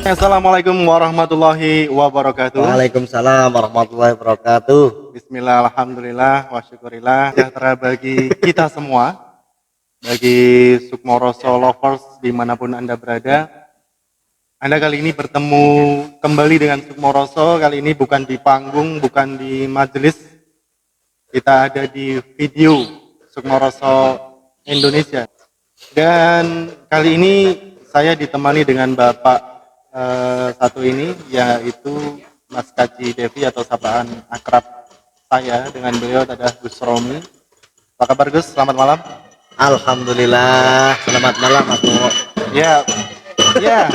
Assalamualaikum warahmatullahi wabarakatuh. Waalaikumsalam warahmatullahi wabarakatuh. Bismillah, alhamdulillah, wa syukurillah. Sejahtera bagi kita semua, bagi Sukmoroso lovers dimanapun Anda berada. Anda kali ini bertemu kembali dengan Sukmoroso, kali ini bukan di panggung, bukan di majelis. Kita ada di video Sukmoroso Indonesia. Dan kali ini saya ditemani dengan Bapak satu ini, yaitu Mas Kaji Devi atau sapaan akrab saya dengan beliau adalah Gus Romi. Apa kabar Gus? Selamat malam. Alhamdulillah, selamat malam Mas Bowo. Ya, ya.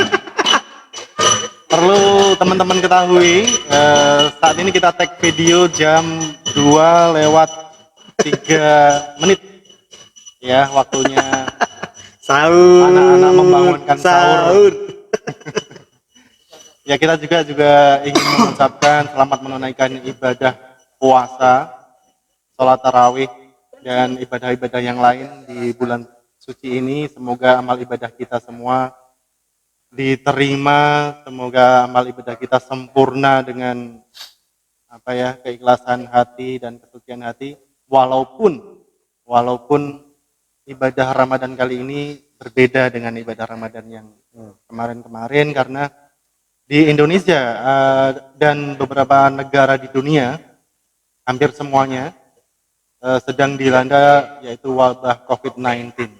Perlu teman-teman ketahui, saat ini kita tag video jam 2:03. Ya, waktunya Sahur. anak-anak membangunkan sahur. Ya, kita juga ingin mengucapkan selamat menunaikan ibadah puasa, sholat tarawih, dan ibadah-ibadah yang lain di bulan suci ini. Semoga amal ibadah kita semua diterima, semoga amal ibadah kita sempurna dengan keikhlasan hati dan kesucian hati. Walaupun ibadah Ramadan kali ini berbeda dengan ibadah Ramadan yang kemarin-kemarin, karena di Indonesia dan beberapa negara di dunia, hampir semuanya sedang dilanda yaitu wabah COVID-19.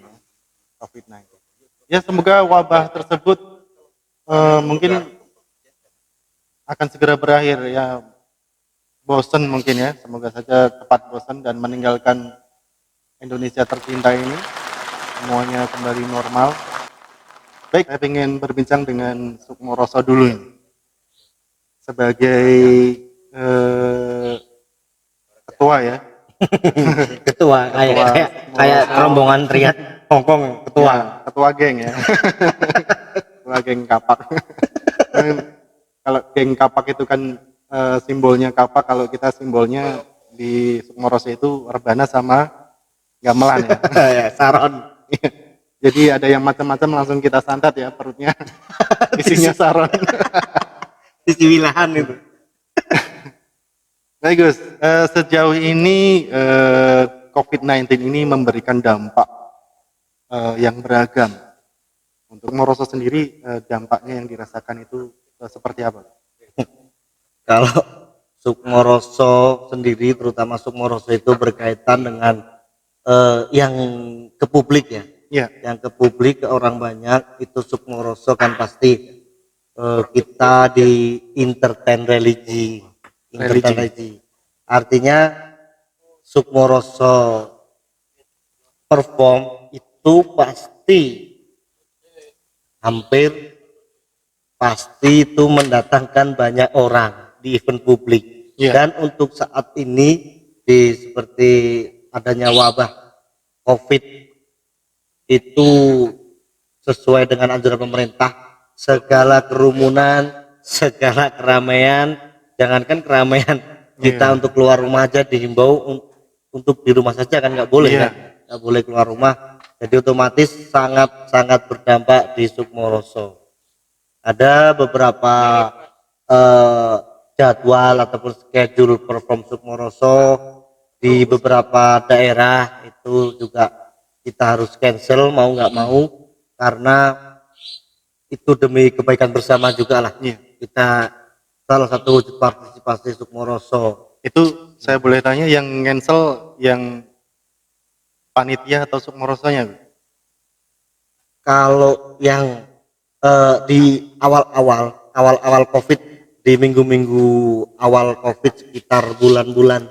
Ya, semoga wabah tersebut mungkin akan segera berakhir ya. Bosan mungkin ya, semoga saja cepat bosan dan meninggalkan Indonesia tercinta ini, semuanya kembali normal. Baik, saya ingin berbincang dengan Sukmoroso dulu ini. Sebagai ketua ya. Ketua kayak rombongan Triad Hongkong, ketua. Ya, ketua geng ya. Ketua geng kapak. Kalau geng kapak itu kan simbolnya kapak, kalau kita simbolnya di Sukmoroso itu rebana sama gamelan ya. Ya, saron. Jadi ada yang macam-macam langsung kita santet ya perutnya. Isinya saron. Sisi wilahan itu. Baik Gus, sejauh ini COVID-19 ini memberikan dampak yang beragam. Untuk Moroso sendiri, dampaknya yang dirasakan itu seperti apa? Kalau Sukmoroso sendiri, terutama Sukmoroso itu berkaitan dengan yang ke publik ya. Ya. Yang ke publik, ke orang banyak, itu Sukmoroso kan pasti kita di entertain religi. Artinya Sukmoroso perform itu hampir pasti itu mendatangkan banyak orang di event publik. Dan untuk saat ini seperti adanya wabah COVID itu sesuai dengan anjuran pemerintah, segala kerumunan, segala keramaian, jangankan keramaian, kita untuk keluar rumah aja dihimbau untuk di rumah saja kan, nggak boleh kan, nggak boleh keluar rumah. Jadi otomatis sangat berdampak di Sukmoroso. Ada beberapa jadwal ataupun schedule perform Sukmoroso di beberapa daerah itu juga kita harus cancel mau nggak mau, karena itu demi kebaikan bersama juga lah. Kita salah satu wujud partisipasi Sukmoroso. Itu saya boleh tanya, yang cancel yang panitia atau Sukmorosonya? Kalau yang di awal COVID, di minggu-minggu awal COVID sekitar bulan-bulan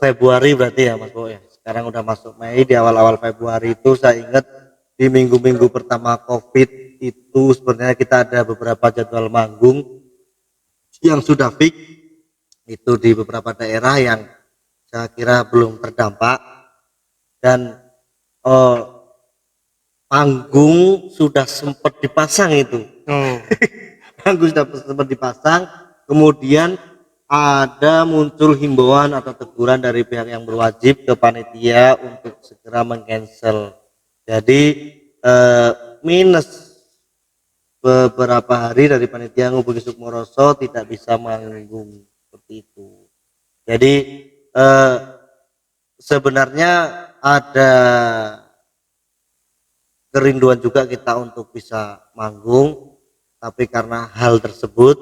Februari berarti ya Mas Bo ya. Sekarang udah masuk Mei, di awal-awal Februari itu saya ingat di minggu-minggu pertama COVID itu sebenarnya kita ada beberapa jadwal manggung yang sudah fix itu di beberapa daerah yang saya kira belum terdampak, dan panggung sudah sempat dipasang itu. Panggung sudah sempat dipasang, kemudian ada muncul himbauan atau teguran dari pihak yang berwajib ke panitia untuk segera meng-cancel. Jadi minus beberapa hari dari panitia ngubungi Sukmoroso tidak bisa manggung seperti itu. Jadi sebenarnya ada kerinduan juga kita untuk bisa manggung, tapi karena hal tersebut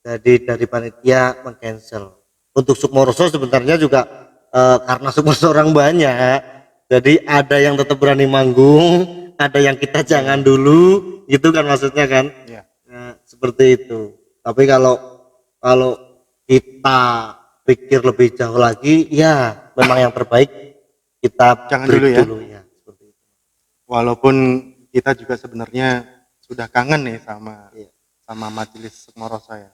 jadi dari panitia meng-cancel. Untuk Sukmoroso sebenarnya juga karena Sukmoroso orang banyak, jadi ada yang tetap berani manggung, ada yang kita jangan dulu, gitu kan maksudnya kan? Iya. Nah, seperti itu. Tapi kalau kita pikir lebih jauh lagi, ya memang yang terbaik kita Jangan break dulu ya. dulu ya. Seperti itu. Walaupun kita juga sebenarnya sudah kangen nih sama Iya. Majelis Sukmoroso ya.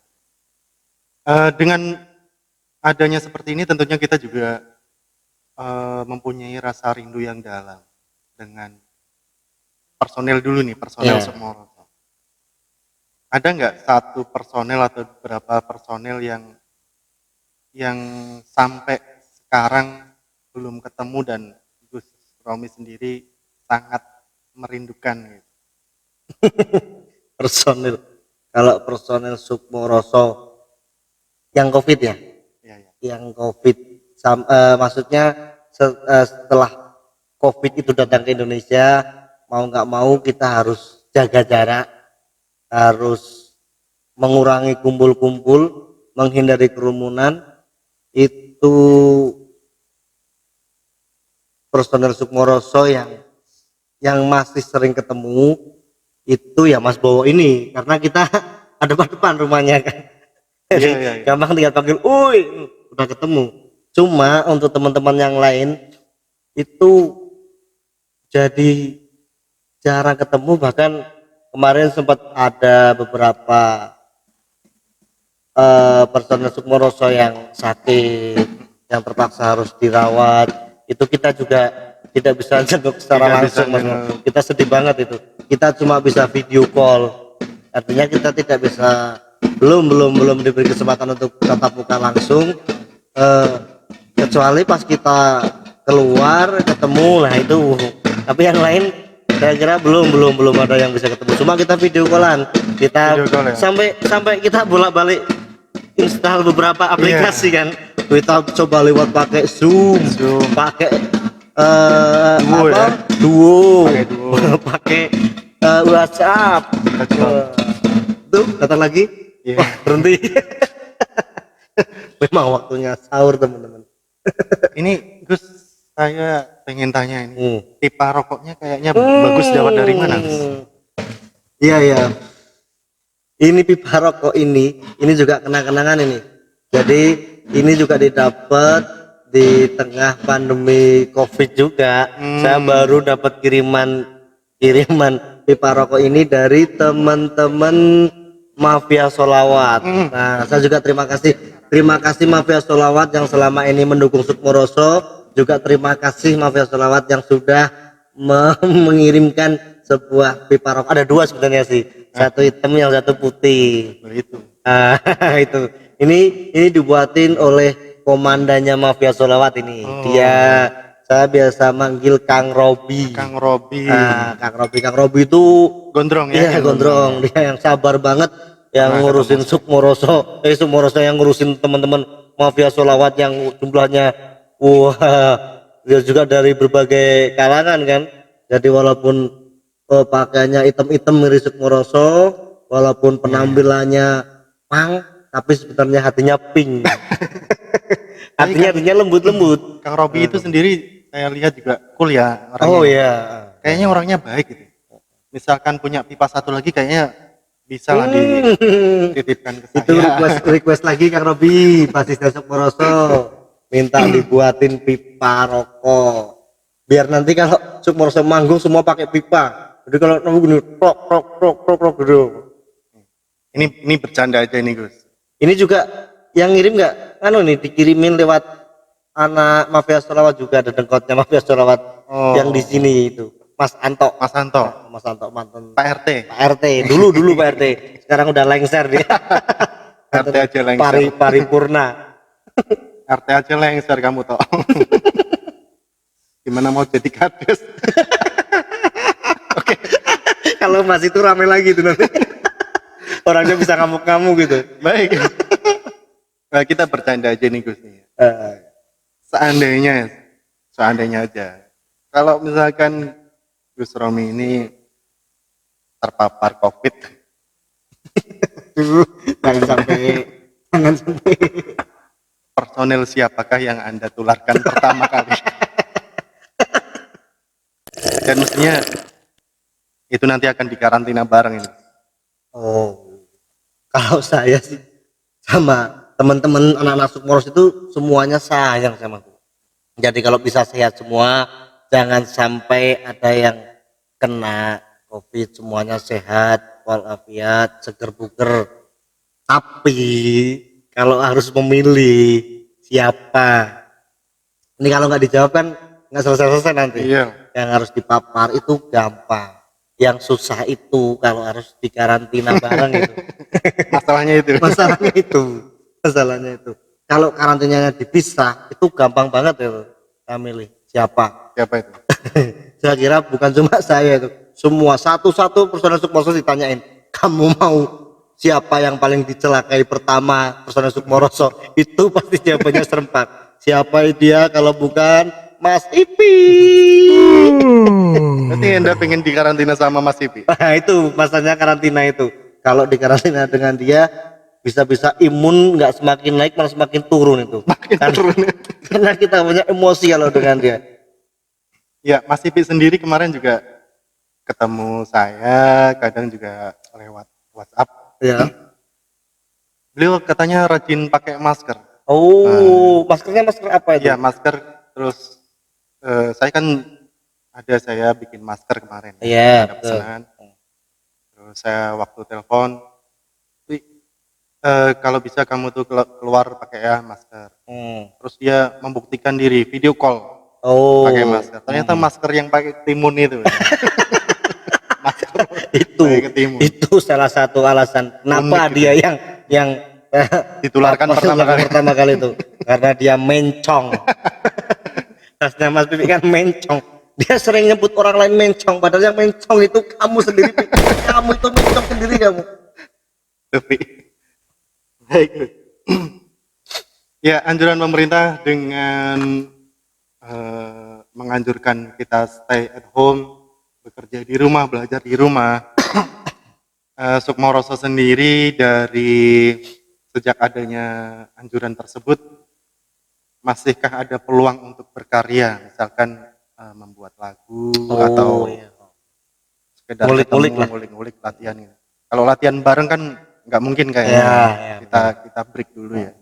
Dengan adanya seperti ini tentunya kita juga mempunyai rasa rindu yang dalam dengan personel dulu nih, personel Iya. Sukmoroso. Ada nggak satu personel atau beberapa personel yang sampai sekarang belum ketemu dan Gus Romi sendiri sangat merindukan gitu? Personil, kalau personil Sukmoroso yang COVID ya, Iya, iya. yang COVID maksudnya setelah COVID itu datang ke Indonesia, mau nggak mau kita harus jaga jarak, harus mengurangi kumpul-kumpul, menghindari kerumunan. Itu personel Sukmoroso yang masih sering ketemu itu ya Mas Bowo ini, karena kita ada depan rumahnya kan. Jadi Iya, iya. gampang tinggal panggil, "Uy, udah ketemu." Cuma untuk teman-teman yang lain itu jadi jarang ketemu, bahkan kemarin sempat ada beberapa personel Sukmoroso yang sakit, yang terpaksa harus dirawat. Itu kita juga tidak bisa jenguk secara Tidak bisa langsung, Mas. jenguk. Kita sedih banget itu. Kita cuma bisa video call. Artinya kita tidak bisa, belum diberi kesempatan untuk tatap muka langsung. Kecuali pas kita keluar ketemu, nah itu. Tapi yang lain kira-kira belum ada yang bisa ketemu. Cuma kita video callan. Kita Video call ya? sampai kita bolak-balik install beberapa aplikasi kan. Kita coba lewat pakai Zoom, pakai Duo ya? Duo, Pakai Duo. pakai WhatsApp. Tuh datang lagi. Iya. Wah, berhenti. Memang waktunya sahur teman-teman. Ini Gus, saya pengen tanya ini. Hmm. Pipa rokoknya kayaknya bagus dapat dari mana, Gus? Iya ya. Ini pipa rokok ini juga kenang-kenangan ini. Jadi ini juga didapat di tengah pandemi COVID juga. Saya baru dapat kiriman pipa rokok ini dari teman-teman Mafia Sholawat. Nah, saya juga terima kasih Mafia Sholawat yang selama ini mendukung Sukmoroso. Juga terima kasih Mafia Sholawat yang sudah mengirimkan sebuah pipa rokok. Ada dua sebenarnya sih, satu hitam yang satu putih. Begitu. Itu ini dibuatin oleh komandannya Mafia Sholawat ini. Saya biasa manggil Kang Robi. Kang Robi. Kang Robi itu Gondrong ya? Iya, gondrong. Dia yang sabar banget, yang ngurusin Sukmoroso. Sukmoroso yang ngurusin teman-teman Mafia Sholawat yang jumlahnya, dia juga dari berbagai kalangan kan. Jadi walaupun pakaiannya hitam-hitam mirip Sukmoroso, walaupun penampilannya pang, tapi sebenarnya hatinya pink. hatinya lembut-lembut. Kang Robi itu sendiri saya lihat juga cool ya orangnya. Oh iya. Kayaknya orangnya baik gitu. Misalkan punya pipa satu lagi kayaknya bisa lah dititipkan ke saya. Itu request lagi Kang Robi, basisnya Sukmoroso, minta dibuatin pipa rokok. Biar nanti kalau Sukmoroso manggung semua pakai pipa. Jadi kalau nunggu gini, prok gitu. Ini bercanda aja ini Gus. Ini juga yang ngirim nggak? Nih dikirimin lewat anak Mafia Sholawat juga, ada dengkotnya Mafia Sholawat yang di sini itu. Mas Anto mantan Pak RT. Dulu Pak RT. Sekarang udah lengser dia. RT aja lengser. Paripurna. RT aja lengser kamu toh. Gimana mau jadi kades? Kalau Mas itu rame lagi tuh nanti. Orangnya bisa ngamuk-ngamuk gitu. Baik. Nah, kita bercanda aja nih Gus nih. Eh, Seandainya aja. Kalau misalkan Gus Romi ini terpapar COVID, jangan sampai personel siapakah yang Anda tularkan pertama kali? Dan mestinya itu nanti akan dikarantina bareng ini. oh, kalau saya sih sama teman-teman anak-anak Sukmoros itu semuanya sayang sama aku. Jadi kalau bisa sehat semua, jangan sampai ada yang kena COVID, semuanya sehat, walafiat, seger buger. Tapi kalau harus memilih siapa, ini kalau nggak dijawab kan nggak selesai-selesai nanti. Iya. Yang harus dipapar itu gampang. Yang susah itu kalau harus dikarantina bareng itu. Masalahnya itu. Masalahnya itu. Kalau karantinanya dipisah itu gampang banget ya, milih siapa. Siapa itu? Saya kira bukan cuma saya itu, semua satu-satu personel Sukmoroso ditanyain, kamu mau siapa yang paling dicelakai pertama personel Sukmoroso? Itu pasti jawabannya serempak. Siapa dia kalau bukan Mas Ipi? Berarti Anda pengen dikarantina sama Mas Ipi? Nah itu masalahnya karantina itu. Kalau dikarantina dengan dia, bisa-bisa imun nggak semakin naik malah semakin turun itu. Karena kita banyak emosi kalau dengan dia. Ya, Mas Ipi sendiri kemarin juga ketemu saya, kadang juga lewat WhatsApp. Ya. Beliau katanya rajin pakai masker. Oh, maskernya masker apa itu? Iya, masker. Terus saya kan saya bikin masker kemarin. Iya, Ada betul. pesanan. Terus saya waktu telepon, "Wi, kalau bisa kamu tuh keluar pakai ya masker." Terus dia membuktikan diri video call Oh, pakai masker. Ternyata masker yang pakai timun itu. Masker pakai ketimun. itu salah satu alasan kenapa Unik dia yang Ditularkan pertama kali itu karena dia mencong. Khasnya Mas Pipi kan mencong. Dia sering nyebut orang lain mencong, padahal yang mencong itu kamu sendiri. Kamu itu mencong sendiri kamu. Tapi baik. Ya, anjuran pemerintah dengan menganjurkan kita stay at home, bekerja di rumah, belajar di rumah. Sukmoroso sendiri dari sejak adanya anjuran tersebut, masihkah ada peluang untuk berkarya, misalkan membuat lagu atau sekedar ngulik-ngulik latihan gitu. Kalau latihan bareng kan nggak mungkin kayaknya. Kita break dulu ya.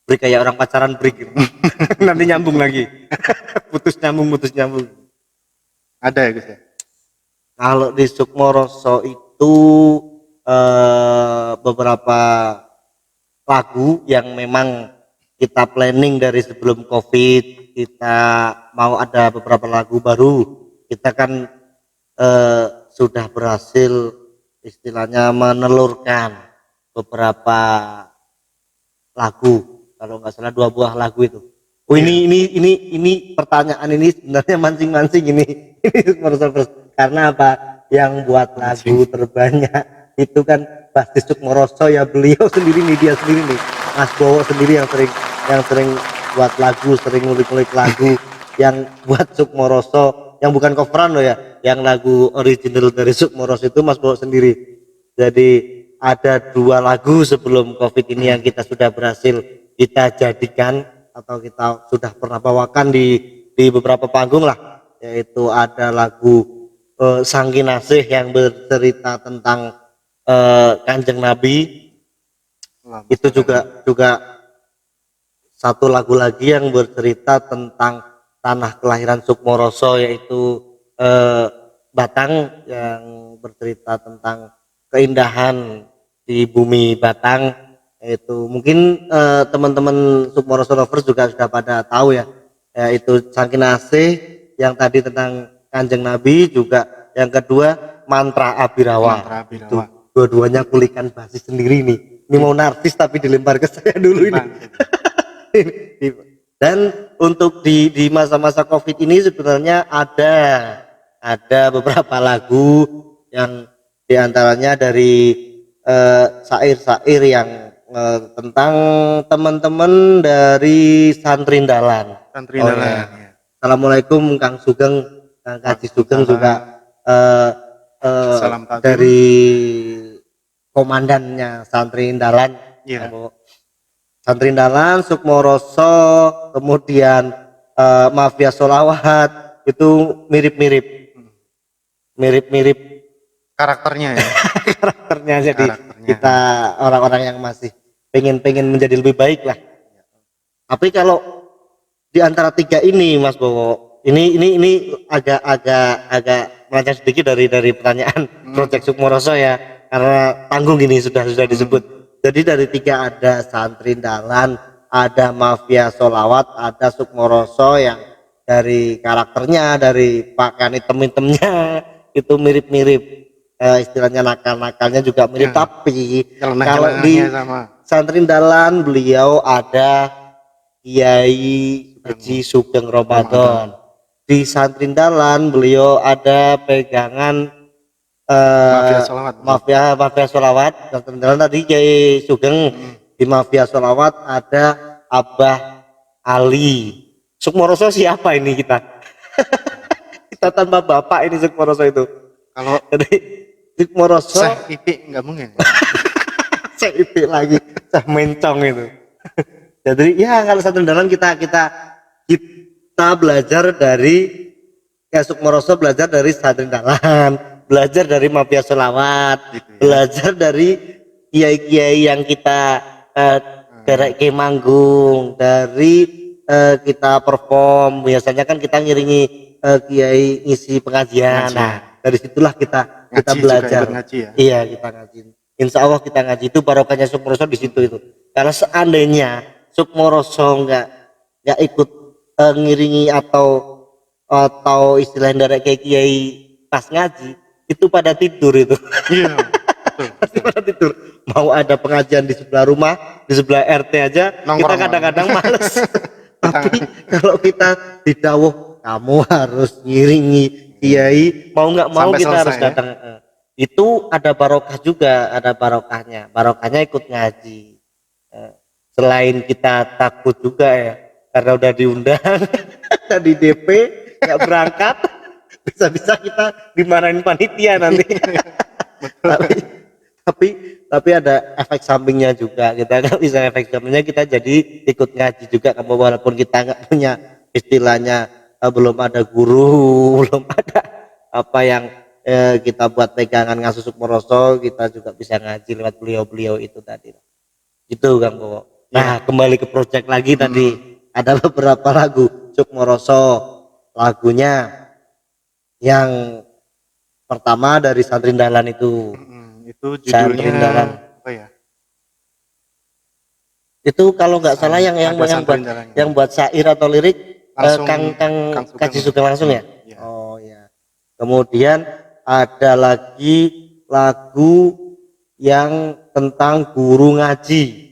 Break kayak orang pacaran break gitu. Nanti nyambung lagi. putus nyambung. Ada ya Gus ya? Kalau di Sukmoroso itu beberapa lagu yang memang kita planning dari sebelum COVID, kita mau ada beberapa lagu baru. Kita kan sudah berhasil istilahnya menelurkan beberapa lagu, kalau nggak salah 2 buah lagu itu. Oh ini pertanyaan ini sebenarnya mancing ini karena apa? Yang buat lagu terbanyak itu kan pasti Sukmoroso ya, beliau sendiri nih, dia sendiri nih, Mas Bowo sendiri yang sering buat lagu, sering ngulik-ngulik lagu yang buat Sukmoroso, yang bukan coveran loh ya, yang lagu original dari Sukmoroso itu Mas Bowo sendiri. Jadi ada 2 lagu sebelum COVID ini yang kita sudah berhasil kita jadikan atau kita sudah pernah bawakan di beberapa panggung lah, yaitu ada lagu Sangkinasih yang bercerita tentang Kanjeng Nabi. Itu juga satu lagu lagi yang bercerita tentang tanah kelahiran Sukmoroso, yaitu Batang, yang bercerita tentang keindahan di bumi Batang. Itu mungkin teman-teman Sukmoroso lovers juga sudah pada tahu ya, yaitu Sangkinasih yang tadi tentang Kanjeng Nabi, juga yang kedua Mantra Abirawa. Itu dua-duanya kulikan basis sendiri nih. Ini mau narsis tapi dilempar ke saya dulu ini. Dan untuk di masa-masa COVID ini sebenarnya ada beberapa lagu yang diantaranya dari syair-syair yang tentang teman-teman dari Santri Dalan. Santri Oh Dalan, ya. ya. Assalamualaikum Kang Sugeng, Kang Kaji Sugeng juga Salam takdim. dari komandannya Santri Dalan. Iya. Santri Dalan, Sukmoroso, kemudian Mafia Sholawat itu mirip-mirip Karakternya ya. karakternya. Jadi Karakternya. kita orang-orang yang masih pengen menjadi lebih baik lah. Tapi kalau di antara tiga ini Mas Bowo, ini agak melenceng sedikit dari pertanyaan Project Sukmoroso ya, karena tanggung ini sudah disebut. Jadi dari tiga ada Santri Dalan, ada Mafia Sholawat, ada Sukmoroso yang dari karakternya, dari pakaian item-itemnya itu mirip-mirip, istilahnya nakal-nakalnya juga mirip. Tapi kalau di sama Santri Dalan beliau ada Kiai Haji Sugeng Ramadan. Di Santri Dalan beliau ada pegangan Mafia Sholawat. Santri Dalan tadi Kiai Sugeng. Di Mafia Sholawat ada Abah Ali. Sukmoroso siapa ini kita? Kita tanpa bapak ini Sukmoroso itu. Kalau jadi Sukmoroso Syekh Ipik nggak mungkin. Syekh Ipik lagi, Syekh Mencong itu. Jadi ya kalau Santri Dalan kita belajar dari Sukmoroso, belajar dari Santri Dalan, belajar dari Mafia Sholawat, gitu ya. Belajar dari kiai-kiai yang kita derek ke manggung, dari kita perform. Biasanya kan kita ngiringi kiai ngisi pengajian. Nah, dari situlah kita belajar. Ngaji ya? Iya, kita ngaji. Insya Allah kita ngaji itu barokahnya Sukmoroso di situ itu. Karena seandainya Sukmoroso nggak ikut ngiringi atau istilah dari kiai pas ngaji itu pada tidur itu. Iya. Betul. Pada tidur. Mau ada pengajian di sebelah rumah, di sebelah RT aja, kita kadang-kadang males. Tapi kalau kita didawuh kamu harus ngiringi kiai, mau nggak mau sampai kita selesai, harus datang. Ya? Itu ada barokah juga, ada barokahnya ikut ngaji. Selain kita takut juga ya, karena udah diundang, di DP nggak berangkat, bisa kita dimarahin panitia nanti. tapi ada efek sampingnya juga. Kita nggak bisa efek sampingnya, kita jadi ikut ngaji juga, walaupun kita nggak punya istilahnya, belum ada guru, belum ada apa yang kita buat pegangan ngasus Sukmoroso, kita juga bisa ngaji lewat beliau itu tadi. Itu Kang Bowo. Nah, kembali ke project lagi tadi. Ada beberapa lagu Sukmoroso. Lagunya yang pertama dari Santri Dalan itu. Itu judulnya apa ya? Itu kalau nggak salah yang buat syair atau lirik Kang Kaji Sugeng langsung ya? Oh ya. Kemudian ada lagi lagu yang tentang guru ngaji.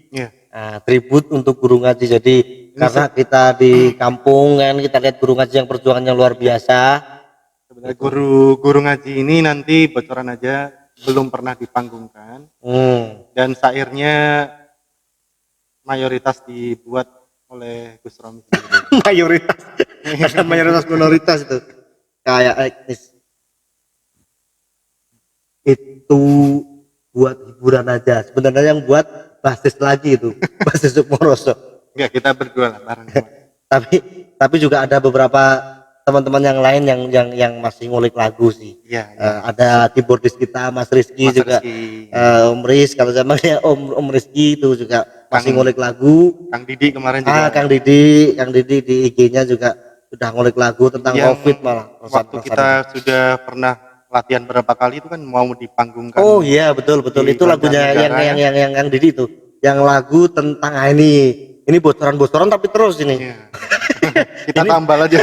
Nah, tribut untuk guru ngaji. Jadi karena kita di kampung kan, kita lihat guru ngaji yang perjuangannya luar biasa. Sebenarnya guru ngaji ini nanti bocoran aja, belum pernah dipanggungkan. Dan syairnya mayoritas dibuat oleh Gus Romi sendiri. mayoritas minoritas itu kayak etnis. Itu buat hiburan aja. Sebenarnya yang buat basis lagi itu, basis Sukmoroso. Enggak, kita berdua lah bareng. tapi juga ada beberapa teman-teman yang lain yang masih ngulik lagu sih. Iya. Ada keyboardis kita Mas Rizky juga. Om Riz, kalau zamannya Om Rizky itu juga masih ngulik lagu. Kang Didi kemarin juga. Kang Didi di IG-nya juga sudah ngulik lagu tentang COVID malah. Waktu kita sudah pernah latihan berapa kali itu kan mau dipanggungkan. Oh iya, betul itu lagunya yang Kang Didi itu. Yang lagu tentang ini bocoran tapi terus ini. Iya. Kita tambah aja.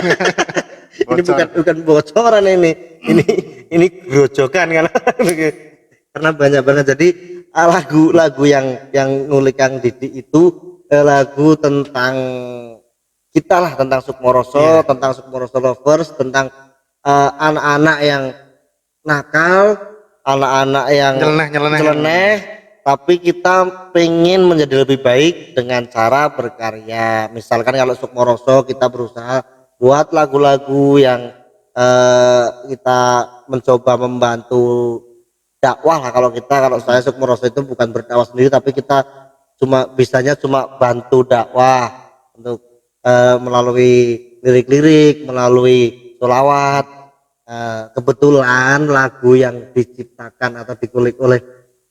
Ini bukan bocoran ini grojokan kan. Karena banyak banget. Jadi lagu yang ngulik Kang Didi itu lagu tentang kita lah, tentang Sukmoroso, tentang Sukmoroso lovers, tentang anak-anak yang nakal, anak-anak yang nyeleneh, tapi kita pengen menjadi lebih baik dengan cara berkarya. Misalkan kalau Sukmoroso kita berusaha buat lagu-lagu yang kita mencoba membantu dakwah lah. Kalau saya Sukmoroso itu bukan berdakwah sendiri, tapi kita cuma bantu dakwah untuk melalui lirik-lirik, melalui sholawat. Kebetulan lagu yang diciptakan atau dikulik oleh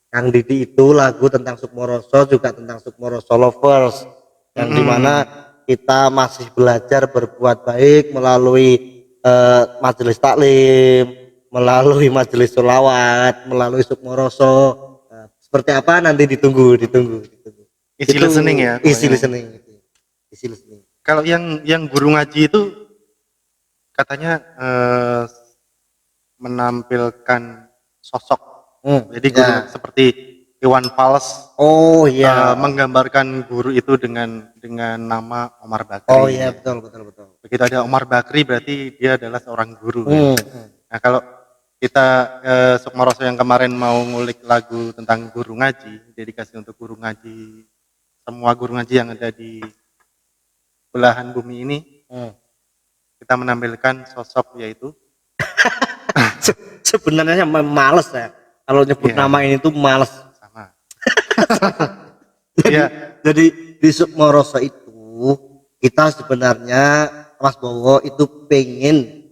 Kang Didi itu lagu tentang Sukmoroso, juga tentang Sukmoroso Lovers, yang dimana kita masih belajar berbuat baik melalui majelis taklim, melalui majelis sholawat, melalui Sukmoroso. Seperti apa nanti ditunggu. Easy listening ya. Easy listening. Easy listening. Kalau yang guru ngaji itu katanya menampilkan sosok. Jadi guru seperti Iwan Fals. Oh iya. Menggambarkan guru itu dengan nama Omar Bakri. Oh iya, betul. Begitu ada Omar Bakri berarti dia adalah seorang guru. Nah, kalau kita Sukmoroso yang kemarin mau ngulik lagu tentang guru ngaji, dedikasi untuk guru ngaji, semua guru ngaji yang ada di belahan bumi ini, kita menampilkan sosok yaitu sebenarnya males ya kalau nyebut nama ini tuh males sama. Jadi di Sukmoroso itu kita sebenarnya Mas Bowo itu pengen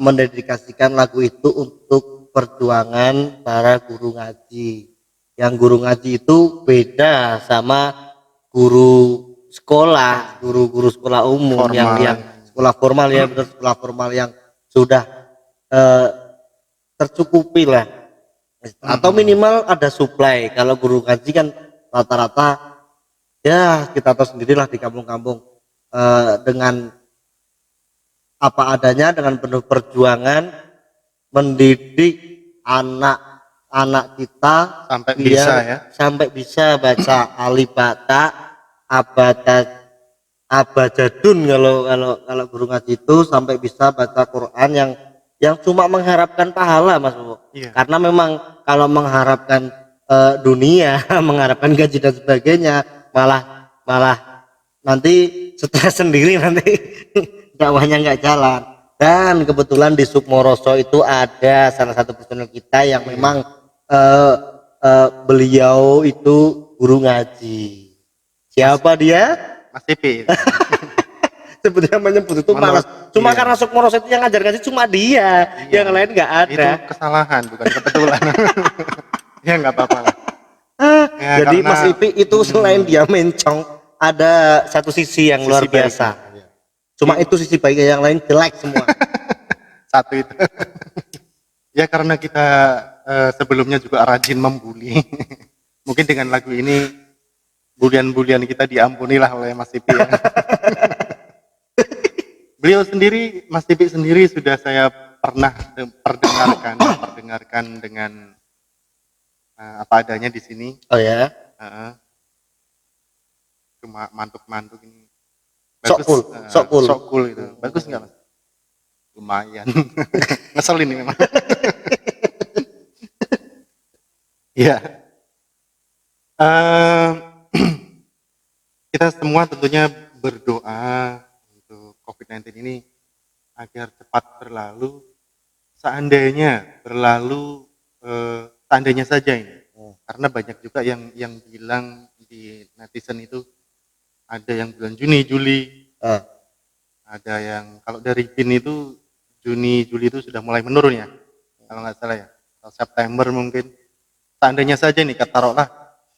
mendedikasikan lagu itu untuk perjuangan para guru ngaji. Yang guru ngaji itu beda sama guru sekolah, guru sekolah umum formal. yang sekolah formal ya, betul, sekolah formal yang sudah tercukupi lah, atau minimal ada supply. Kalau guru ngaji kan rata-rata ya kita tahu sendirilah di kampung-kampung dengan apa adanya, dengan penuh perjuangan mendidik anak-anak kita sampai bisa baca alibata, abajadun kalau guru ngaji itu sampai bisa baca Quran yang cuma mengharapkan pahala, Mas Bu. Karena memang kalau mengharapkan dunia, mengharapkan gaji dan sebagainya, malah nanti stres sendiri, nanti dakwahnya nggak jalan. Dan kebetulan di Sukmoroso itu ada salah satu personel kita yang memang beliau itu guru ngaji. Siapa dia? Mas Tipi. Sebetulnya menyebut itu malas. Cuma karena Sukmoroso itu yang ngajar ngaji cuma dia, yang lain nggak ada. Itu kesalahan, bukan kebetulan. Ya nggak apa-apa lah. Jadi karena, Mas Ipi itu selain dia mencong, ada satu sisi yang luar biasa. Cuma itu sisi baiknya, yang lain jelek semua. Satu itu. Ya karena kita sebelumnya juga rajin membuli. Mungkin dengan lagu ini bulian-bulian kita diampunilah oleh Mas Tipi ya. Beliau sendiri, Mas Tipi sendiri sudah saya pernah perdengarkan dengan apa adanya di sini. Oh ya. Cuma mantuk-mantuk ini. Bagus, sok cool itu. Bagus nggak Mas? Lumayan. Ngeselin ini memang. Ya. Kita semua tentunya berdoa untuk COVID-19 ini agar cepat berlalu. Seandainya berlalu, seandainya saja ini. Karena banyak juga yang bilang di netizen itu, ada yang bulan Juni, Juli, ada yang kalau dari BIN itu Juni, Juli itu sudah mulai menurun ya, kalau nggak salah ya, atau September mungkin. Seandainya saja nih, katakanlah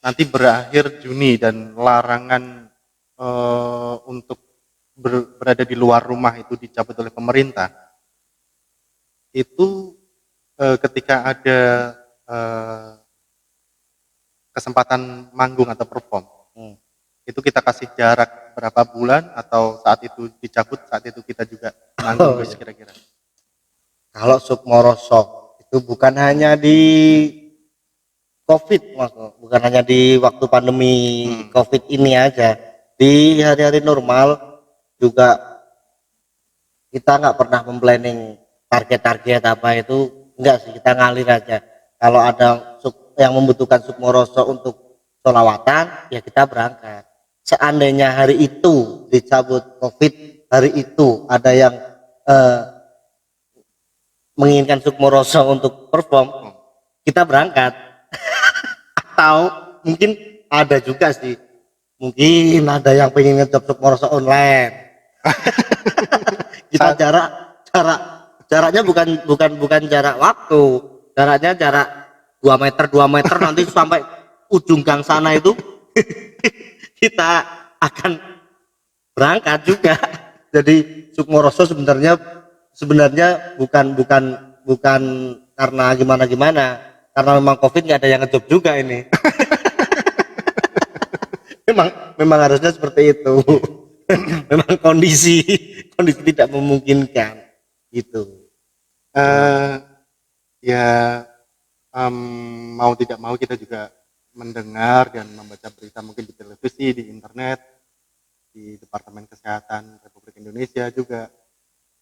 nanti berakhir Juni dan larangan untuk berada di luar rumah itu dicabut oleh pemerintah, itu ketika ada kesempatan manggung atau perform, itu kita kasih jarak berapa bulan, atau saat itu dicabut, saat itu kita juga manggung kira-kira. Kalau Sukmoroso itu bukan hanya di COVID, Mas, bukan hanya di waktu pandemi COVID ini aja, di hari-hari normal juga kita nggak pernah memplanning target-target apa itu, enggak sih, kita ngalir aja. Kalau ada yang membutuhkan Sukmoroso untuk sholawatan, ya kita berangkat. Seandainya hari itu dicabut COVID, hari itu ada yang menginginkan Sukmoroso untuk perform, kita berangkat. Atau mungkin ada juga sih, mungkin ada yang pengen ngejob Sukmoroso online. Kita jaraknya bukan jarak waktu, jaraknya jarak 2 meter nanti sampai ujung gang sana itu kita akan berangkat juga. Jadi Sukmoroso sebenarnya bukan karena gimana, karena memang COVID nggak ada yang ngejob juga ini. memang harusnya seperti itu. Memang kondisi tidak memungkinkan gitu. Ya mau tidak mau kita juga mendengar dan membaca berita mungkin di televisi, di internet, di Departemen Kesehatan Republik Indonesia juga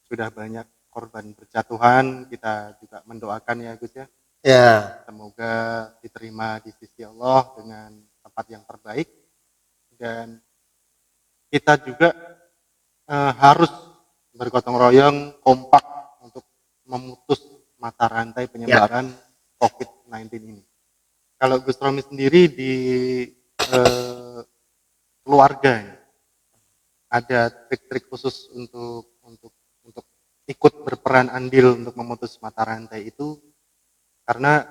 sudah banyak korban berjatuhan. Kita juga mendoakan ya Gus ya. Ya. Semoga diterima di sisi Allah dengan tempat yang terbaik, dan kita juga harus bergotong royong kompak untuk memutus mata rantai penyebaran COVID-19 ini. Kalau Gus Romi sendiri di keluarga ada trik-trik khusus untuk ikut berperan andil untuk memutus mata rantai itu? Karena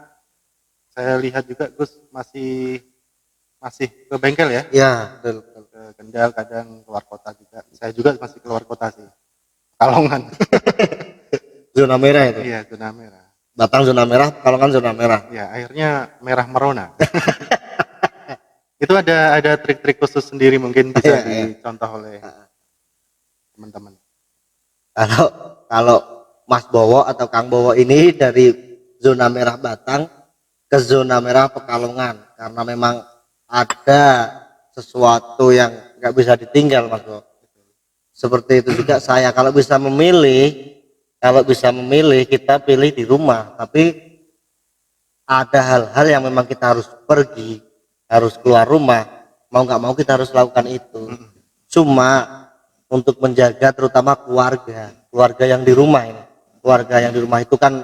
saya lihat juga Gus masih ke bengkel ya? Ya, betul. Ke Kendal, kadang keluar kota juga. Saya juga masih keluar kota sih. Kalongan. Zona merah itu. Iya, zona merah. Batang zona merah, Kalongan zona merah. Ya, akhirnya merah merona. Itu ada trik-trik khusus sendiri mungkin bisa dicontoh oleh teman-teman. Kalau Mas Bowo atau Kang Bowo ini dari zona merah Batang ke zona merah Pekalongan, karena memang ada sesuatu yang nggak bisa ditinggal Mas Bowo. Seperti itu juga saya, kalau bisa memilih kita pilih di rumah, tapi ada hal-hal yang memang kita harus pergi, harus keluar rumah, mau nggak mau kita harus lakukan itu. Cuma untuk menjaga terutama keluarga yang di rumah ini, keluarga yang di rumah itu kan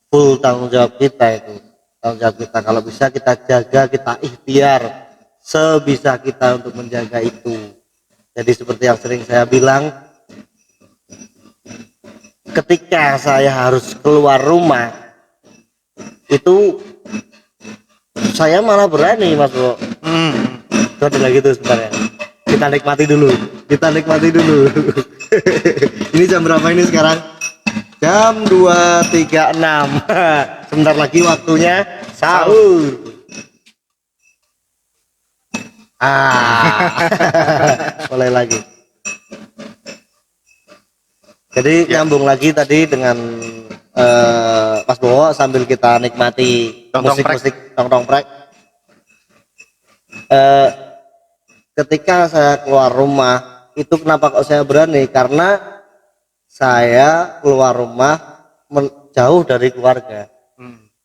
full tanggung jawab kita itu. Tanggung jawab kita, kalau bisa kita jaga, kita ikhtiar sebisa kita untuk menjaga itu. Jadi seperti yang sering saya bilang, ketika saya harus keluar rumah itu saya malah berani Mas Bro. Itu adalah gitu sebenarnya. Kita nikmati dulu. Ini jam berapa ini sekarang? Jam 2.36. Sebentar lagi waktunya sahur. Mulai lagi. Jadi nyambung lagi tadi dengan Mas Bowo sambil kita nikmati musik-musik tongprek. Ketika saya keluar rumah itu kenapa kok saya berani? Karena saya keluar rumah jauh dari keluarga.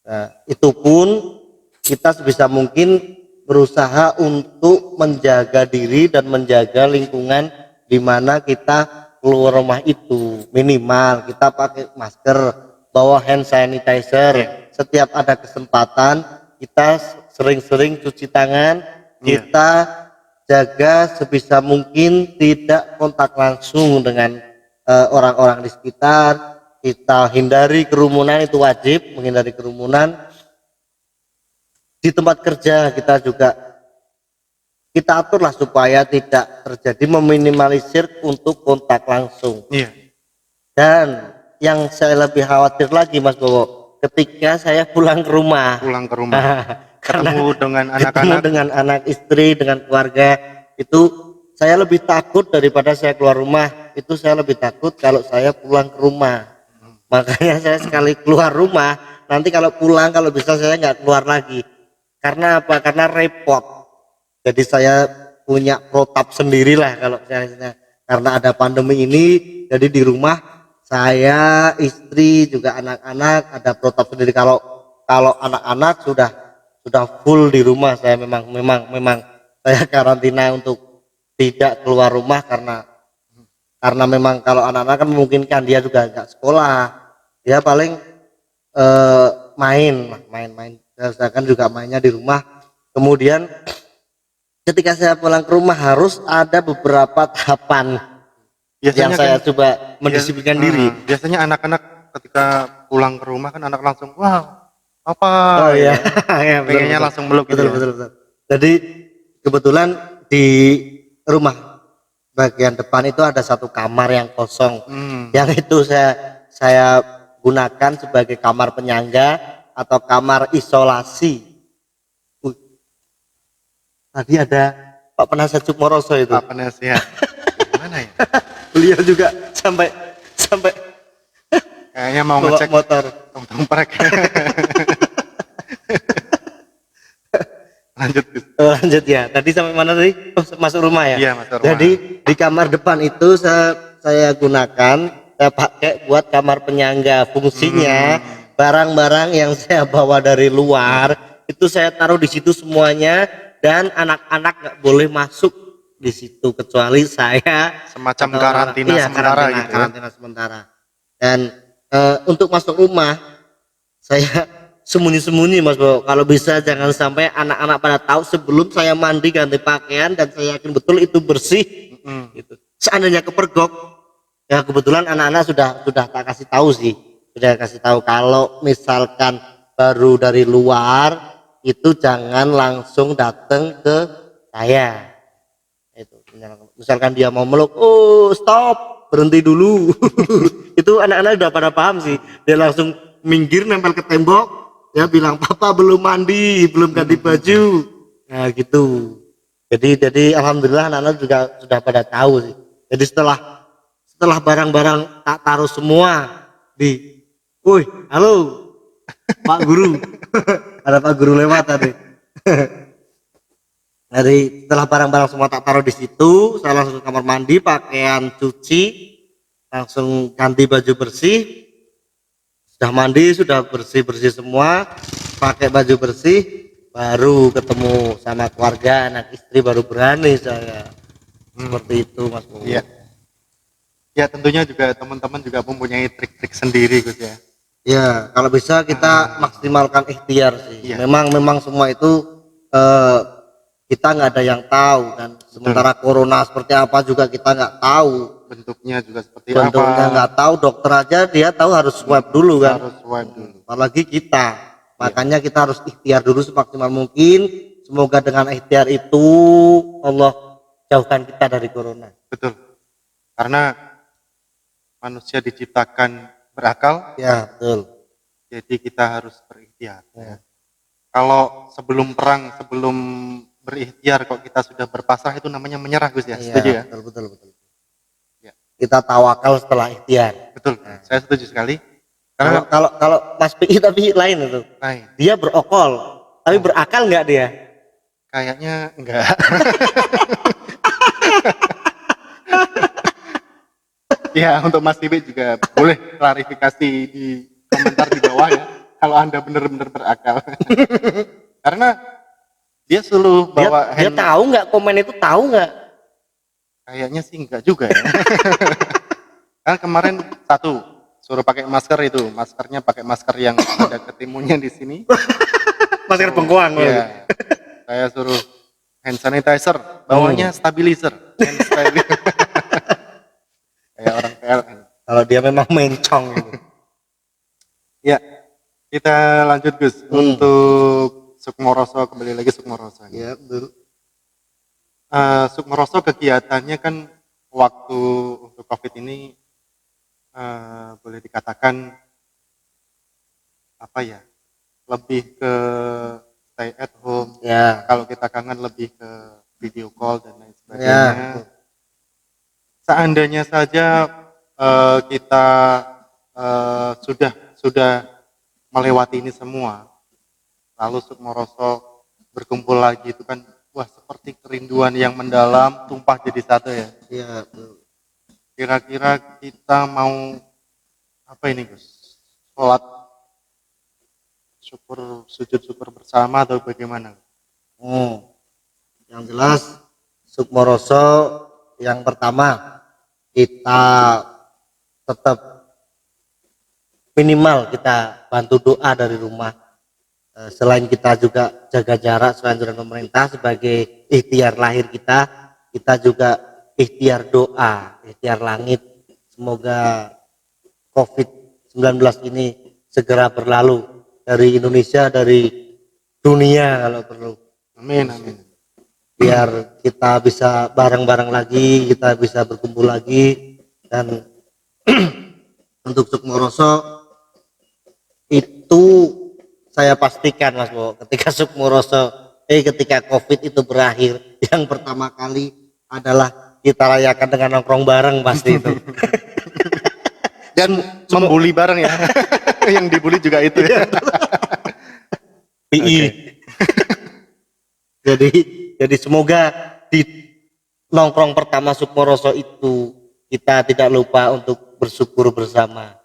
Nah, itu pun kita sebisa mungkin berusaha untuk menjaga diri dan menjaga lingkungan di mana kita keluar rumah itu. Minimal kita pakai masker, bawa hand sanitizer. Setiap ada kesempatan kita sering-sering cuci tangan, kita jaga sebisa mungkin tidak kontak langsung dengan orang-orang di sekitar. Kita hindari kerumunan, itu wajib menghindari kerumunan. Di tempat kerja kita juga kita aturlah supaya tidak terjadi, meminimalisir untuk kontak langsung. Dan yang saya lebih khawatir lagi Mas Bowo, ketika saya pulang ke rumah ketemu dengan anak istri, dengan keluarga, itu saya lebih takut daripada saya keluar rumah. Itu saya lebih takut kalau saya pulang ke rumah. Makanya saya sekali keluar rumah, nanti kalau pulang kalau bisa saya nggak keluar lagi. Karena apa? Karena repot. Jadi saya punya protap sendirilah kalau saya, karena ada pandemi ini, jadi di rumah saya, istri juga anak-anak ada protap sendiri. Kalau anak-anak sudah sudah full di rumah. Saya memang saya karantina untuk tidak keluar rumah karena memang kalau anak-anak kan memungkinkan, dia juga nggak sekolah, dia paling main. Saya kan juga mainnya di rumah. Kemudian ketika saya pulang ke rumah harus ada beberapa tahapan yang Biasanya kan saya coba mendisiplinkan diri. biasanya anak-anak ketika pulang ke rumah kan anak langsung wah apa Oh gitu iya, kan. ya, Pengennya langsung meluk gitu ya. betul. Jadi kebetulan di rumah bagian depan itu ada satu kamar yang kosong, yang itu saya gunakan sebagai kamar penyangga atau kamar isolasi. Uh, Tadi ada Pak Penasihat Sukmoroso itu. Pak penasihat gimana ya, Beliau juga sampai sampai kayaknya mau bawa ngecek motor. tong-tong lanjut Gus. Lanjut ya. Tadi sampai mana tadi? Oh, masuk rumah ya. Iya, masuk rumah. Jadi di kamar depan itu saya gunakan, saya pakai buat kamar penyangga. Fungsinya barang-barang yang saya bawa dari luar itu saya taruh di situ semuanya, dan anak-anak nggak boleh masuk di situ kecuali saya. Semacam atau karantina iya, sementara gitu ya. karantina sementara. Dan untuk masuk rumah saya sembunyi-sembunyi Mas Bo. Kalau bisa jangan sampai anak-anak pada tahu sebelum saya mandi ganti pakaian dan saya yakin betul itu bersih. Gitu. Seandainya kepergok, ya kebetulan anak-anak sudah tak kasih tahu sih. Sudah kasih tahu kalau misalkan baru dari luar itu jangan langsung datang ke saya. Itu misalkan dia mau meluk, oh stop, berhenti dulu. Itu anak-anak udah pada paham sih, dia langsung minggir nempel ke tembok, ya bilang papa belum mandi, belum ganti baju, nah gitu. Jadi alhamdulillah anak-anak juga sudah pada tahu sih. Jadi setelah barang-barang tak taruh semua di, woi halo Pak Guru. Ada Pak Guru lewat tadi. Dari setelah barang-barang semua tak taruh di situ, saya langsung ke kamar mandi, pakaian cuci, langsung ganti baju bersih. Sudah mandi, sudah bersih-bersih semua, pakai baju bersih, baru ketemu sama keluarga, anak istri, baru berani saya. Seperti itu Mas Bu. Iya. Ya tentunya juga teman-teman juga mempunyai trik-trik sendiri Gus ya. Ya, kalau bisa kita maksimalkan ikhtiar sih. Iya. Memang semua itu kita nggak ada yang tahu kan. Sementara corona seperti apa juga kita nggak tahu. Bentuknya juga seperti Bentuknya apa. nggak tahu, dokter aja dia tahu harus swab dulu kan. Harus swab dulu. Apalagi kita. Makanya kita harus ikhtiar dulu semaksimal mungkin. Semoga dengan ikhtiar itu Allah jauhkan kita dari corona. Betul. Karena manusia diciptakan berakal, Ya, betul. jadi kita harus berikhtiar. Ya. Kalau sebelum perang, sebelum berikhtiar, kok kita sudah berpasrah, itu namanya menyerah Gus ya. Setuju ya? Betul. Ya. Kita tawakal setelah ikhtiar. Betul. Saya setuju sekali. Kalau Karena kalau Mas PI tapi lain itu. lain. Dia berokol, tapi berakal nggak dia? Kayaknya enggak. Ya, untuk Mas Tibi juga boleh klarifikasi di komentar di bawah ya, kalau Anda benar-benar berakal. Karena dia selalu bawa Dia tahu nggak komen itu, tahu nggak? Kayaknya sih enggak juga ya. Kan kemarin satu suruh pakai masker, itu maskernya pakai masker yang ada ketimunnya di sini. Masker bengkoang. Iya. Saya suruh hand sanitizer, bawahnya stabilizer. Hand stabilizer. Kayak orang PLN. Kalau dia memang mencong itu. Ya, kita lanjut Gus. Untuk Sukmoroso, kembali lagi Sukmoroso. Ya, betul. Sukmoroso kegiatannya kan waktu untuk COVID ini boleh dikatakan apa ya, lebih ke stay at home. Ya. Kalau kita kangen lebih ke video call dan lain sebagainya. Ya. Seandainya saja kita sudah melewati ini semua, lalu Sukmoroso berkumpul lagi, itu kan wah seperti kerinduan yang mendalam tumpah jadi satu ya. Iya, betul. Kira-kira kita mau apa ini Gus? sujud syukur bersama atau bagaimana? Yang jelas Sukmoroso yang pertama kita tetap minimal kita bantu doa dari rumah. Selain kita juga jaga jarak sesuai anjuran pemerintah sebagai ikhtiar lahir kita juga ikhtiar doa, ikhtiar langit. Semoga COVID-19 ini segera berlalu dari Indonesia, dari dunia kalau perlu. Amin, amin. Biar kita bisa bareng-bareng lagi, kita bisa berkumpul lagi. Dan untuk Sukmoroso itu saya pastikan Mas Bo, ketika ketika COVID itu berakhir, yang pertama kali adalah kita rayakan dengan nongkrong bareng pasti itu. Dan membuli bareng ya. Yang dibully juga itu ya. Okay. Jadi semoga di nongkrong pertama Sukmoroso itu kita tidak lupa untuk bersyukur bersama.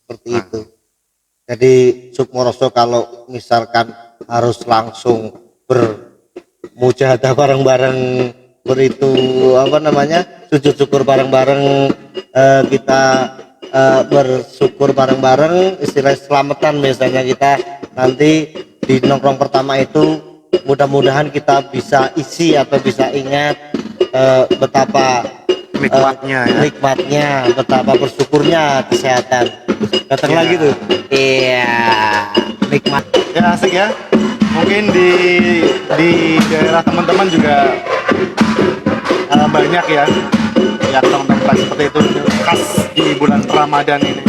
Seperti itu. Jadi Sukmoroso kalau misalkan harus langsung bermujahadah bareng-bareng, sujud syukur bareng-bareng, kita bersyukur bareng-bareng, istilah selamatan misalnya, kita nanti di nongkrong pertama itu mudah-mudahan kita bisa isi atau bisa ingat betapa nikmatnya, betapa bersyukurnya kesehatan. Datang lagi tuh. Iya, nikmat. Ya asik ya. Mungkin di daerah teman-teman juga banyak ya yang tempat seperti itu khas di bulan Ramadan ini.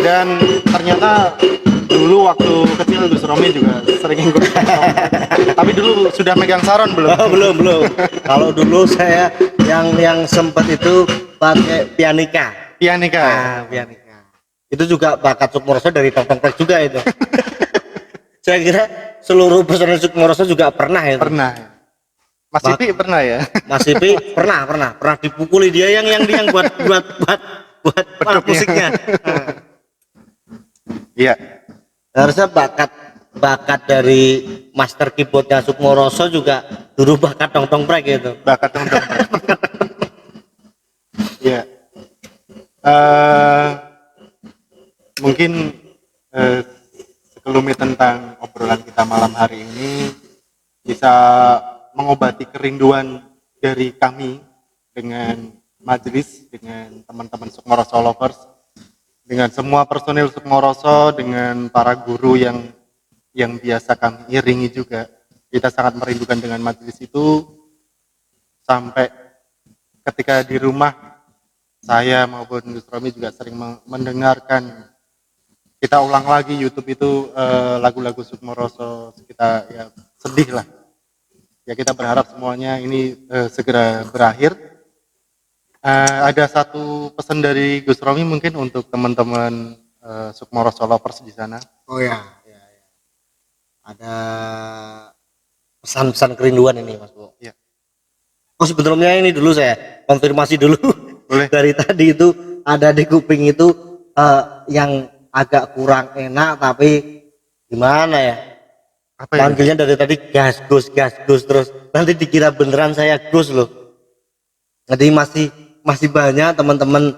Dan ternyata dulu waktu kecil Gus Romi juga sering ikut. Tapi dulu sudah megang saron belum? Oh, belum. Kalau dulu saya yang sempat itu pakai pianika. Pianika. Pianika. Itu juga bakat Sukmoroso dari tongkrong juga itu. Saya kira seluruh personel Sukmoroso juga pernah itu. Pernah. Mas Ipi pernah ya? Mas Ipi pernah dipukuli dia yang buat musiknya. Iya. Harusnya bakat dari master keyboardnya Sukmoroso juga dulu bakat tongprek gitu. Bakat tongprek. Iya. Mungkin sekelumit tentang obrolan kita malam hari ini bisa mengobati kerinduan dari kami dengan majelis, dengan teman-teman Sukmoroso Lovers, dengan semua personil Sukmoroso, dengan para guru yang biasa kami iringi juga. Kita sangat merindukan dengan majelis itu, sampai ketika di rumah saya maupun Gus Romi juga sering mendengarkan. Kita ulang lagi YouTube itu lagu-lagu Sukmoroso, kita ya sedih lah. Ya kita berharap semuanya ini segera berakhir. Ada satu pesan dari Gus Romi mungkin untuk teman-teman Sukmoroso Lovers di sana. Oh ya. Ada pesan-pesan kerinduan ini Mas Bu. Ya. Oh sebetulnya ini dulu saya konfirmasi dulu. Boleh. Dari tadi itu ada di kuping itu yang agak kurang enak, tapi gimana ya? Apa ya? Panggilnya dari tadi gas Gus terus nanti dikira beneran saya Gus loh. Jadi masih banyak teman-teman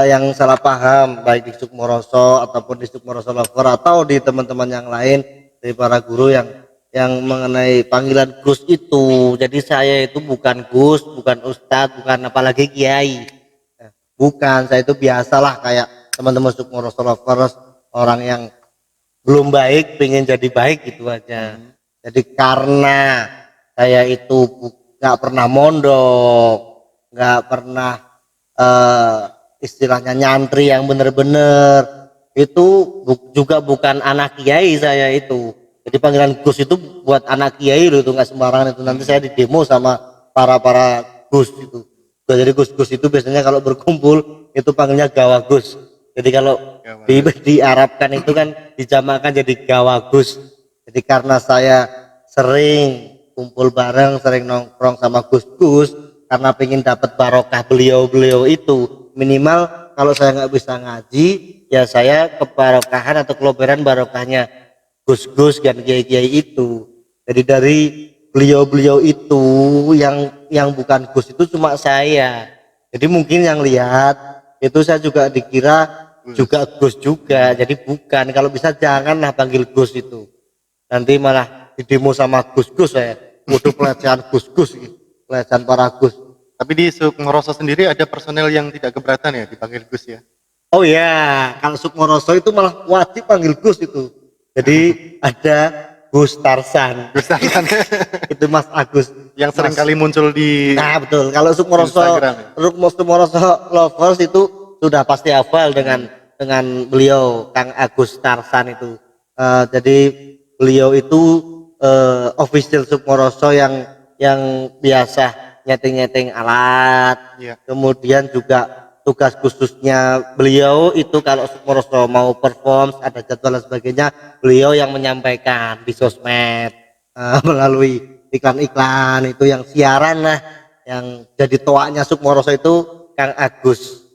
yang salah paham, baik di Sukmoroso ataupun di Sukmoroso Lover atau di teman-teman yang lain dari para guru yang mengenai panggilan Gus itu. Jadi saya itu bukan Gus, bukan Ustadz, bukan apalagi Kiai. Bukan, saya itu biasalah kayak teman-teman Sukmoroso Lovers, orang yang belum baik pengen jadi baik gitu aja. Jadi karena saya itu nggak pernah mondok, nggak pernah istilahnya nyantri yang bener-bener, itu juga bukan anak kiai saya itu. Jadi panggilan Gus itu buat anak kiai loh, itu nggak sembarangan itu. Nanti saya di demo sama para Gus itu. Jadi Gus itu biasanya kalau berkumpul itu panggilnya Gawagus. Jadi kalau di Arabkan itu kan dijamakan jadi Gawagus. Jadi karena saya sering kumpul bareng, sering nongkrong sama Gus, karena pengen dapat barokah beliau itu, minimal kalau saya nggak bisa ngaji, ya saya kebarokahan atau keloberan barokahnya Gus-gus dan kiai-kiai itu. Jadi dari beliau-beliau itu yang bukan Gus itu cuma saya. Jadi mungkin yang lihat itu saya juga dikira juga Gus juga. Jadi bukan. Kalau bisa janganlah panggil Gus itu. Nanti malah didemo sama Gus-gus saya. Waduh, pelecehan Gus-gus, pelecehan para Gus. Tapi di Sukmoroso sendiri ada personel yang tidak keberatan ya dipanggil Gus ya? Oh ya, kalau Sukmoroso itu malah wajib panggil Gus itu. Jadi ada Gus Tarsan. Gus Tarsan. Itu Mas Agus Yang sering kali muncul di Nah betul, kalau Sukmoroso Instagram ya? Sukmoroso Lovers itu sudah pasti hafal dengan beliau Kang Agus Tarsan itu. Jadi beliau itu official Sukmoroso yang biasa nyeting alat. Iya. Kemudian juga tugas khususnya beliau itu kalau Sukmoroso mau perform ada jadwal dan sebagainya, beliau yang menyampaikan di sosmed melalui iklan-iklan itu, yang siaran lah, yang jadi toaknya Sukmoroso itu Kang Agus.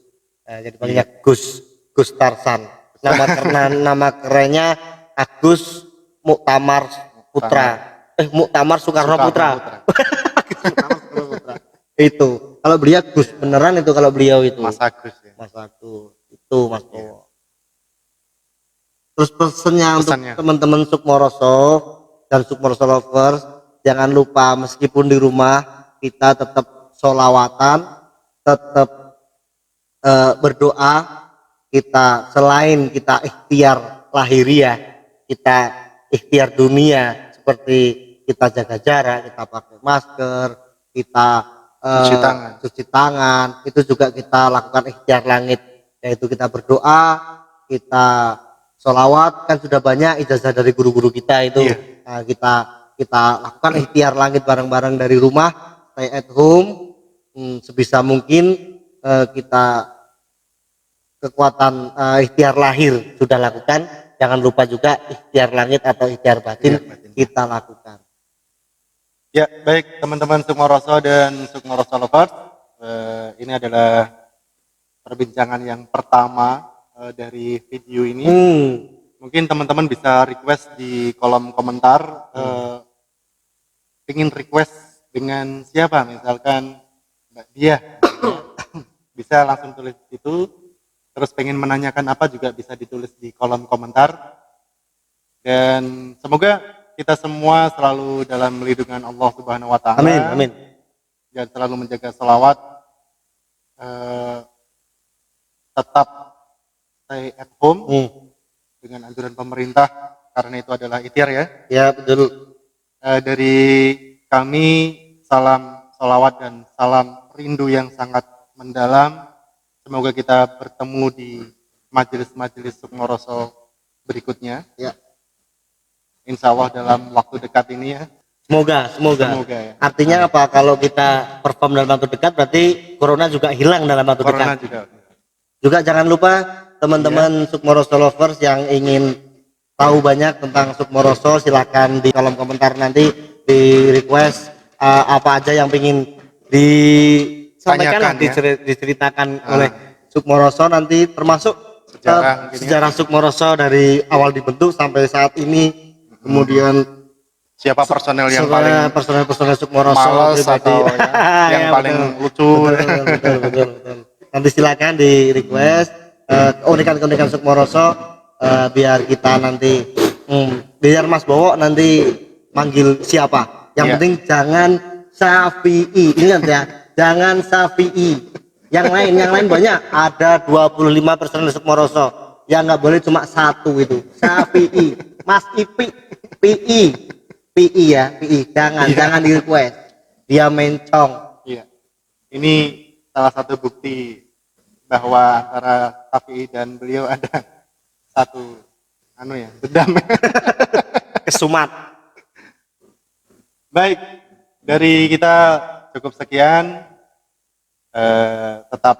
Jadi panggilnya Gus Tarsan. Nama kerennya Agus Muktamar Putra. Muktamar Soekarno Putra. Itu kalau beliau Gus beneran itu, kalau beliau itu Mas Agus ya. Mas Agus itu Mas Bowo. Terus pesannya untuk teman-teman Sukmoroso dan Sukmoroso Lovers, jangan lupa meskipun di rumah kita tetap sholawatan, tetap berdoa. Kita selain kita ikhtiar lahiriah, kita ikhtiar dunia seperti kita jaga jarak, kita pakai masker, kita cuci tangan, itu juga kita lakukan ikhtiar langit, yaitu kita berdoa, kita sholawat. Kan sudah banyak ijazah dari guru-guru kita itu. Nah, kita lakukan ikhtiar langit bareng-bareng dari rumah, stay at home. Sebisa mungkin kita kekuatan ikhtiar lahir sudah lakukan, jangan lupa juga ikhtiar langit atau ikhtiar batin kita lakukan. Ya, baik teman-teman Sukmoroso dan Sukmoroso Lovers, ini adalah perbincangan yang pertama dari video ini. Mungkin teman-teman bisa request di kolom komentar, ingin request dengan siapa, misalkan Mbak Dia, bisa langsung tulis itu. Terus pengen menanyakan apa juga bisa ditulis di kolom komentar. Dan semoga kita semua selalu dalam lindungan Allah Subhanahu wa taala. Amin, amin. Dan selalu menjaga selawat. Tetap stay at home dengan anjuran pemerintah, karena itu adalah ikhtiar ya. Ya, betul. Dari kami salam selawat dan salam rindu yang sangat mendalam. Semoga kita bertemu di majelis-majelis Sukmoroso berikutnya. Ya. Insya Allah dalam waktu dekat ini ya. Semoga ya. Artinya apa? Kalau kita perform dalam waktu dekat, berarti corona juga hilang dalam waktu dekat. Juga jangan lupa teman-teman Sukmoroso Lovers yang ingin tahu banyak tentang Sukmoroso, silakan di kolom komentar nanti di request apa aja yang ingin disampaikan, diceritakan oleh Sukmoroso nanti, termasuk sejarah Sukmoroso dari awal dibentuk sampai saat ini. Kemudian siapa personel yang paling personel Sukmoroso malas atau yang paling lucu. Betul. Nanti silakan di request keunikan Sukmoroso, biar kita nanti biar Mas Bowo nanti manggil siapa. Yang penting jangan Syafi'i, ingat ya, jangan Syafi'i. Yang lain banyak, ada 25 personel Sukmoroso, yang nggak boleh cuma satu itu Syafi'i. Mas PI ya, jangan di request, dia mencong. Iya, ini salah satu bukti bahwa antara Syafi'i dan beliau ada satu dendam. Kesumat. Baik, dari kita cukup sekian. Tetap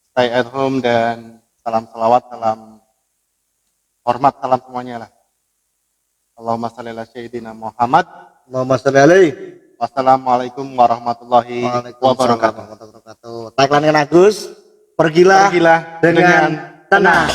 stay at home dan salam salawat, salam hormat, salam semuanya lah. Allahumma shalli ala sayyidina Muhammad. Allahumma shalli alaihi. Wassalamualaikum warahmatullahi wabarakatuh. Tagline Agus, pergilah Pergilah dengan tenang.